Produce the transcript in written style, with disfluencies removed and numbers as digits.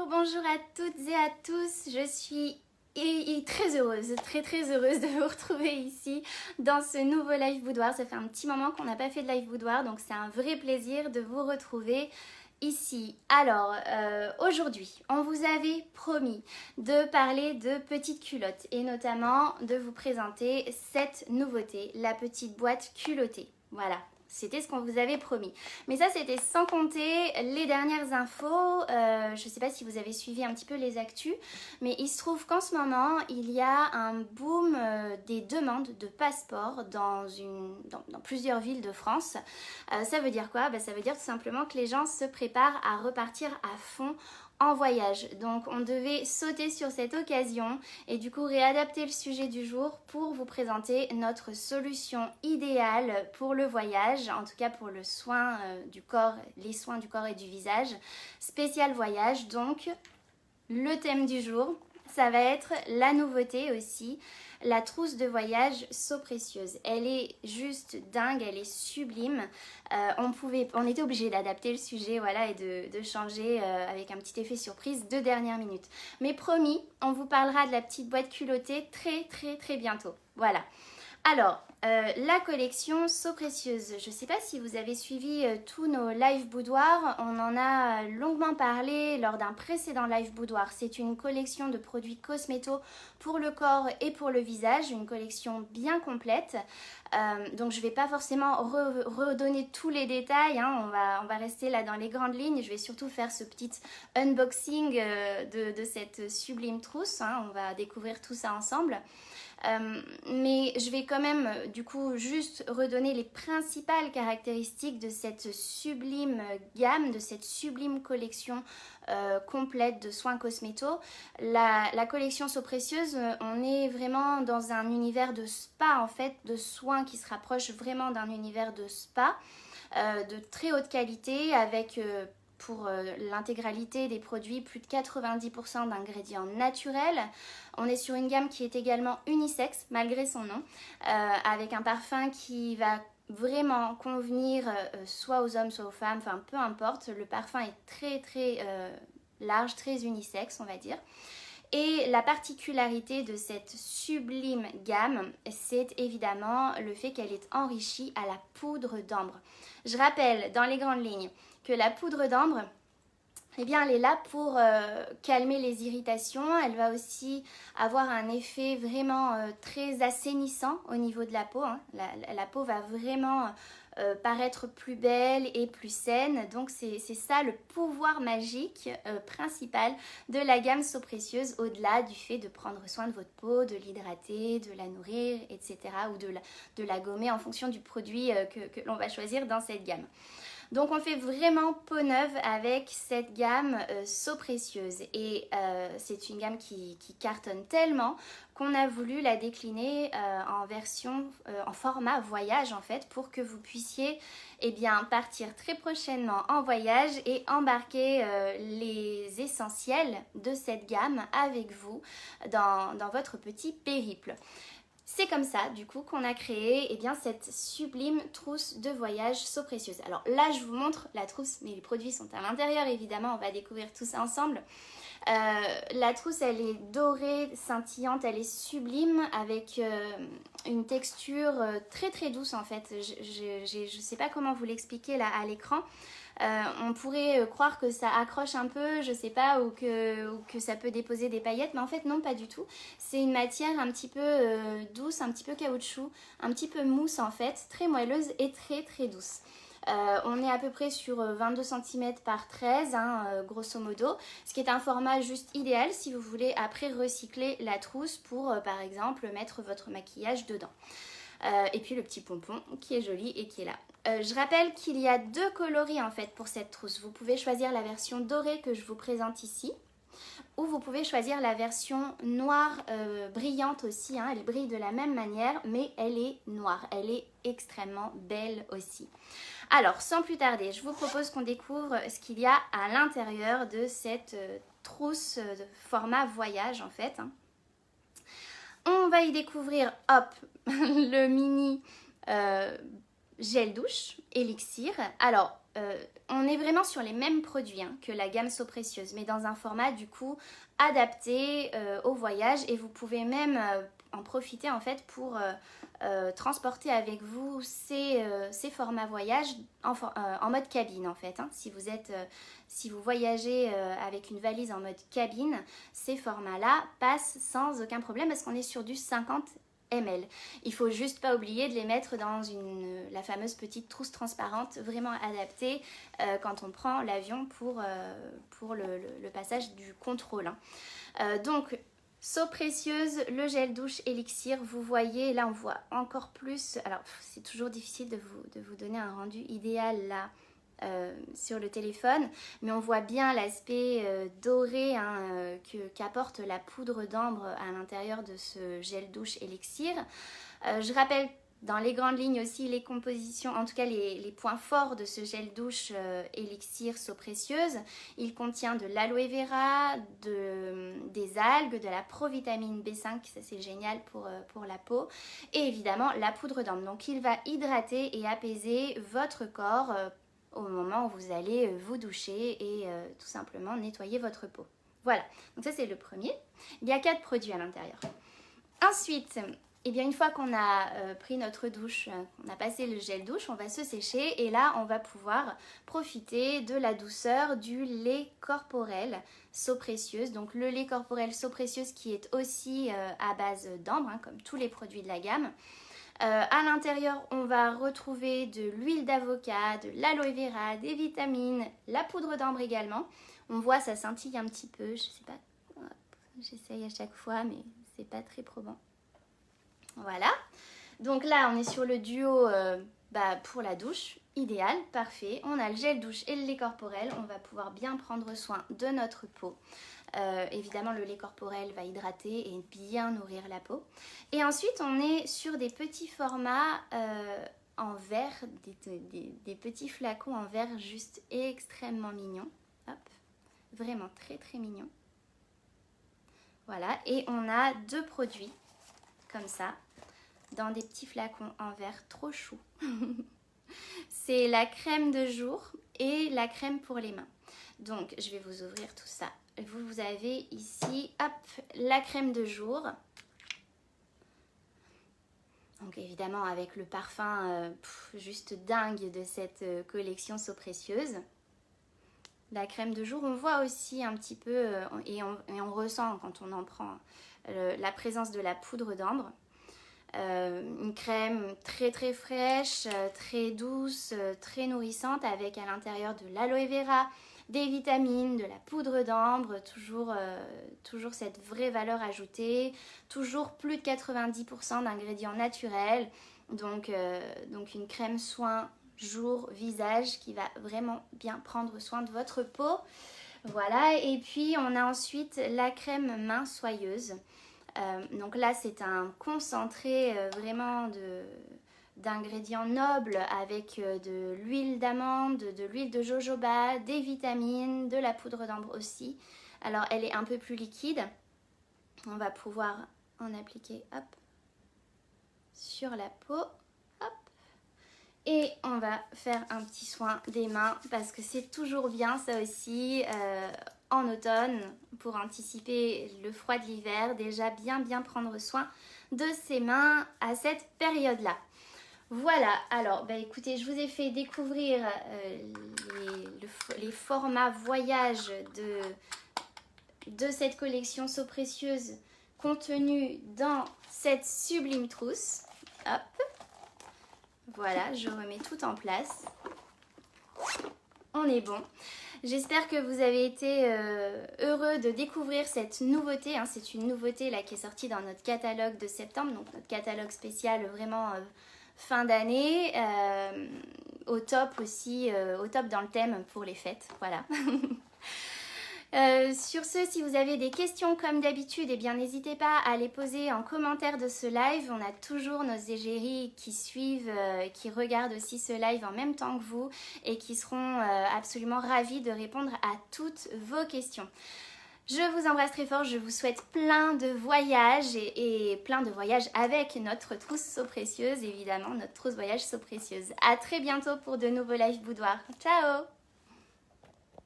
Bonjour à toutes et à tous, je suis très heureuse, très heureuse de vous retrouver ici dans ce nouveau live boudoir. Ça fait un petit moment qu'on n'a pas fait de live boudoir, donc c'est un vrai plaisir de vous retrouver ici. Alors, aujourd'hui, on vous avait promis de parler de petites culottes et notamment de vous présenter cette nouveauté, la petite boîte culottée. Voilà. C'était ce qu'on vous avait promis. Mais ça, c'était sans compter les dernières infos. Je ne sais pas si vous avez suivi un petit peu les actus, mais il se trouve qu'en ce moment, il y a un boom des demandes de passeports dans plusieurs villes de France. Ça veut dire quoi? Ça veut dire tout simplement que les gens se préparent à repartir à fond en voyage. Donc on devait sauter sur cette occasion et du coup réadapter le sujet du jour pour vous présenter notre solution idéale pour le voyage, en tout cas pour le soin du corps, les soins du corps et du visage. Spécial voyage, donc le thème du jour, ça va être la nouveauté aussi, la trousse de voyage So Précieuse. Elle est juste dingue, elle est sublime. On était obligé d'adapter le sujet, voilà, et de changer avec un petit effet surprise de dernière minute. Mais promis, on vous parlera de la petite boîte culottée très bientôt. Voilà. Alors, la collection So Précieuse, je ne sais pas si vous avez suivi tous nos live boudoirs, on en a longuement parlé lors d'un précédent live boudoir. C'est une collection de produits cosméto pour le corps et pour le visage, une collection bien complète. Donc je ne vais pas forcément redonner tous les détails, hein. On va rester là dans les grandes lignes. Je vais surtout faire ce petit unboxing de cette sublime trousse, hein. On va découvrir tout ça ensemble. Mais je vais quand même du coup juste redonner les principales caractéristiques de cette sublime gamme, de cette sublime collection complète de soins cosméto. La collection So Précieuse, on est vraiment dans un univers de spa en fait, de soins qui se rapproche vraiment d'un univers de spa de très haute qualité avec pour l'intégralité des produits, plus de 90% d'ingrédients naturels. On est sur une gamme qui est également unisexe, malgré son nom, avec un parfum qui va vraiment convenir soit aux hommes, soit aux femmes, enfin peu importe. Le parfum est très large, très unisexe, on va dire. Et la particularité de cette sublime gamme, c'est évidemment le fait qu'elle est enrichie à la poudre d'ambre. Je rappelle dans les grandes lignes que la poudre d'ambre, eh bien, elle est là pour calmer les irritations. Elle va aussi avoir un effet vraiment très assainissant au niveau de la peau, hein. La peau va vraiment paraître plus belle et plus saine. Donc c'est ça le pouvoir magique principal de la gamme So Précieuse, au-delà du fait de prendre soin de votre peau, de l'hydrater, de la nourrir, etc. ou de la gommer en fonction du produit que l'on va choisir dans cette gamme. Donc on fait vraiment peau neuve avec cette gamme So Précieuse et c'est une gamme qui cartonne tellement qu'on a voulu la décliner en version, en format voyage en fait, pour que vous puissiez partir très prochainement en voyage et embarquer les essentiels de cette gamme avec vous dans votre petit périple. C'est comme ça, du coup, qu'on a créé cette sublime trousse de voyage So Précieuse. Alors là, je vous montre la trousse, mais les produits sont à l'intérieur, évidemment, on va découvrir tout ça ensemble. La trousse, elle est dorée, scintillante, elle est sublime, avec une texture très douce, en fait. Je sais pas comment vous l'expliquer là à l'écran. On pourrait croire que ça accroche un peu, je sais pas, ou que ça peut déposer des paillettes, mais en fait non, pas du tout. C'est une matière un petit peu douce, un petit peu caoutchouc, un petit peu mousse en fait, très moelleuse et très douce. On est à peu près sur 22 cm par 13, hein, grosso modo, ce qui est un format juste idéal si vous voulez après recycler la trousse pour par exemple mettre votre maquillage dedans. Et puis le petit pompon qui est joli et qui est là. Je rappelle qu'il y a deux coloris en fait pour cette trousse. Vous pouvez choisir la version dorée que je vous présente ici, ou vous pouvez choisir la version noire brillante aussi, hein. Elle brille de la même manière mais elle est noire, elle est extrêmement belle aussi. Alors sans plus tarder, je vous propose qu'on découvre ce qu'il y a à l'intérieur de cette trousse de format voyage en fait, hein. On va y découvrir, hop, le mini gel douche, élixir. Alors, on est vraiment sur les mêmes produits hein, que la gamme So Précieuse, mais dans un format du coup adapté au voyage, et vous pouvez même en profiter en fait pour transporter avec vous ces formats voyage en mode cabine en fait. Hein. Si vous voyagez avec une valise en mode cabine, ces formats-là passent sans aucun problème parce qu'on est sur du 50 ml. Il faut juste pas oublier de les mettre dans la fameuse petite trousse transparente vraiment adaptée quand on prend l'avion pour le passage du contrôle. Hein. Donc So Précieuse, le gel douche élixir, vous voyez, là on voit encore plus, alors c'est toujours difficile de vous donner un rendu idéal là sur le téléphone, mais on voit bien l'aspect doré hein, qu'apporte la poudre d'ambre à l'intérieur de ce gel douche élixir. Je rappelle dans les grandes lignes aussi les compositions, en tout cas les points forts de ce gel douche élixir So Précieuse. Il contient de l'aloe vera, des algues, de la provitamine B5, ça c'est génial pour la peau, et évidemment la poudre d'ambre. Donc il va hydrater et apaiser votre corps au moment où vous allez vous doucher et tout simplement nettoyer votre peau. Voilà, donc ça c'est le premier. Il y a 4 produits à l'intérieur. Ensuite, eh bien, une fois qu'on a pris notre douche, on a passé le gel douche, on va se sécher et là on va pouvoir profiter de la douceur du lait corporel So Précieuse. Donc le lait corporel So Précieuse qui est aussi à base d'ambre, hein, comme tous les produits de la gamme. À l'intérieur, on va retrouver de l'huile d'avocat, de l'aloe vera, des vitamines, la poudre d'ambre également. On voit, ça scintille un petit peu, je sais pas, j'essaye à chaque fois, mais c'est pas très probant. Voilà, donc là, on est sur le duo pour la douche, idéal, parfait. On a le gel douche et le lait corporel, on va pouvoir bien prendre soin de notre peau. Évidemment, le lait corporel va hydrater et bien nourrir la peau. Et ensuite, on est sur des petits formats en verre, des petits flacons en verre juste extrêmement mignons. Hop, vraiment très très mignons. Voilà, et on a 2 produits comme ça, dans des petits flacons en verre trop chou. C'est la crème de jour et la crème pour les mains. Donc, je vais vous ouvrir tout ça. Vous avez ici, hop, la crème de jour. Donc évidemment avec le parfum juste dingue de cette collection So Précieuse. La crème de jour, on voit aussi un petit peu, et on ressent quand on en prend, la présence de la poudre d'ambre. Une crème très très fraîche, très douce, très nourrissante, avec à l'intérieur de l'aloe vera, des vitamines, de la poudre d'ambre, toujours cette vraie valeur ajoutée, toujours plus de 90% d'ingrédients naturels, donc une crème soin jour visage qui va vraiment bien prendre soin de votre peau. Voilà, et puis on a ensuite la crème main soyeuse. Donc là c'est un concentré vraiment d'ingrédients nobles avec de l'huile d'amande, de l'huile de jojoba, des vitamines, de la poudre d'ambre aussi. Alors elle est un peu plus liquide. On va pouvoir en appliquer hop, sur la peau. Hop. Et on va faire un petit soin des mains parce que c'est toujours bien ça aussi en automne pour anticiper le froid de l'hiver. Déjà bien prendre soin de ses mains à cette période-là. Voilà, alors écoutez, je vous ai fait découvrir les formats voyage de cette collection So Précieuse contenue dans cette sublime trousse. Hop, voilà, je remets tout en place. On est bon. J'espère que vous avez été heureux de découvrir cette nouveauté. Hein. C'est une nouveauté là qui est sortie dans notre catalogue de septembre, donc notre catalogue spécial vraiment fin d'année. Au top aussi, au top dans le thème pour les fêtes. Voilà. Sur ce, si vous avez des questions comme d'habitude, eh bien n'hésitez pas à les poser en commentaire de ce live. On a toujours nos égéries qui suivent, qui regardent aussi ce live en même temps que vous et qui seront absolument ravis de répondre à toutes vos questions. Je vous embrasse très fort, je vous souhaite plein de voyages et plein de voyages avec notre trousse So Précieuse, évidemment, notre trousse voyage So Précieuse. À très bientôt pour de nouveaux live boudoirs. Ciao!